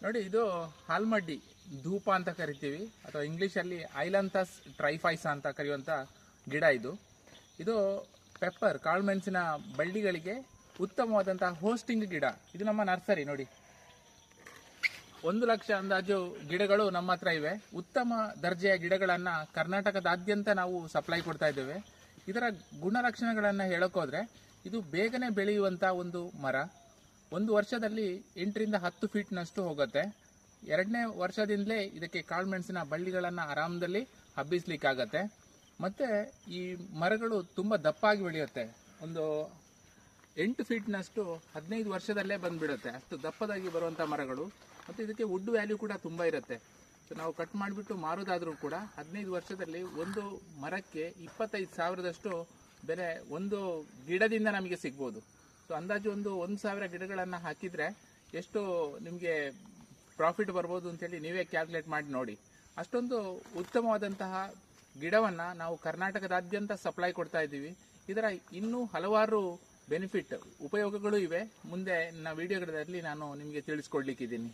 ನೋಡಿ, ಇದು ಹಾಲ್ಮಡ್ಡಿ ಧೂಪ ಅಂತ ಕರಿತೀವಿ, ಅಥವಾ ಇಂಗ್ಲೀಷಲ್ಲಿ ಐಲಂಥಸ್ ಟ್ರೈಫೈಸಾ ಅಂತ ಕರೆಯುವಂಥ ಗಿಡ ಇದು. ಇದು ಪೆಪ್ಪರ್ ಕಾಳುಮೆಣಸಿನ ಬಳ್ಳಿಗಳಿಗೆ ಉತ್ತಮವಾದಂತಹ ಹೋಸ್ಟಿಂಗ್ ಗಿಡ. ಇದು ನಮ್ಮ ನರ್ಸರಿ ನೋಡಿ, 1,00,000 ಅಂದಾಜು ಗಿಡಗಳು ನಮ್ಮ ಹತ್ರ ಇವೆ. ಉತ್ತಮ ದರ್ಜೆಯ ಗಿಡಗಳನ್ನು ಕರ್ನಾಟಕದಾದ್ಯಂತ ನಾವು ಸಪ್ಲೈ ಕೊಡ್ತಾ ಇದ್ದೇವೆ. ಇದರ ಗುಣಲಕ್ಷಣಗಳನ್ನು ಹೇಳೋಕೋದ್ರೆ, ಇದು ಬೇಗನೆ ಬೆಳೆಯುವಂಥ ಒಂದು ಮರ. 1 ವರ್ಷದಲ್ಲಿ 8 ರಿಂದ 10 ಫೀಟ್ನಷ್ಟು ಹೋಗುತ್ತೆ. 2ನೇ ವರ್ಷದಿಂದಲೇ ಇದಕ್ಕೆ ಕಾಳುಮೆಣಸಿನ ಬಳ್ಳಿಗಳನ್ನು ಆರಾಮದಲ್ಲಿ ಹಬ್ಬಿಸ್ಲಿಕ್ಕಾಗತ್ತೆ. ಮತ್ತು ಈ ಮರಗಳು ತುಂಬ ದಪ್ಪಾಗಿ ಬೆಳೆಯುತ್ತೆ. ಒಂದು 8 ಫೀಟ್ನಷ್ಟು 15 ವರ್ಷದಲ್ಲೇ ಬಂದುಬಿಡುತ್ತೆ. ಅಷ್ಟು ದಪ್ಪದಾಗಿ ಬರುವಂಥ ಮರಗಳು. ಮತ್ತು ಇದಕ್ಕೆ ವುಡ್ ವ್ಯಾಲ್ಯೂ ಕೂಡ ತುಂಬ ಇರುತ್ತೆ. ಸೊ ನಾವು ಕಟ್ ಮಾಡಿಬಿಟ್ಟು ಮಾರೋದಾದರೂ ಕೂಡ 15 ವರ್ಷದಲ್ಲಿ ಒಂದು ಮರಕ್ಕೆ 25,000ದಷ್ಟು ಬೆಲೆ ಒಂದು ಗಿಡದಿಂದ ನಮಗೆ ಸಿಗ್ಬೋದು. ಸೊ ಅಂದಾಜು 1,000 ಗಿಡಗಳನ್ನು ಹಾಕಿದರೆ ಎಷ್ಟು ನಿಮಗೆ ಪ್ರಾಫಿಟ್ ಬರ್ಬೋದು ಅಂತೇಳಿ ನೀವೇ ಕ್ಯಾಲ್ಕುಲೇಟ್ ಮಾಡಿ ನೋಡಿ. ಅಷ್ಟೊಂದು ಉತ್ತಮವಾದಂತಹ ಗಿಡವನ್ನು ನಾವು ಕರ್ನಾಟಕದಾದ್ಯಂತ ಸಪ್ಲೈ ಕೊಡ್ತಾ ಇದ್ದೀವಿ. ಇದರ ಇನ್ನೂ ಹಲವಾರು ಬೆನಿಫಿಟ್ ಉಪಯೋಗಗಳು ಇವೆ. ಮುಂದೆ ನನ್ನ ವಿಡಿಯೋಗಳಲ್ಲಿ ನಾನು ನಿಮಗೆ ತಿಳಿಸ್ಕೊಡ್ಲಿಕ್ಕಿದ್ದೀನಿ.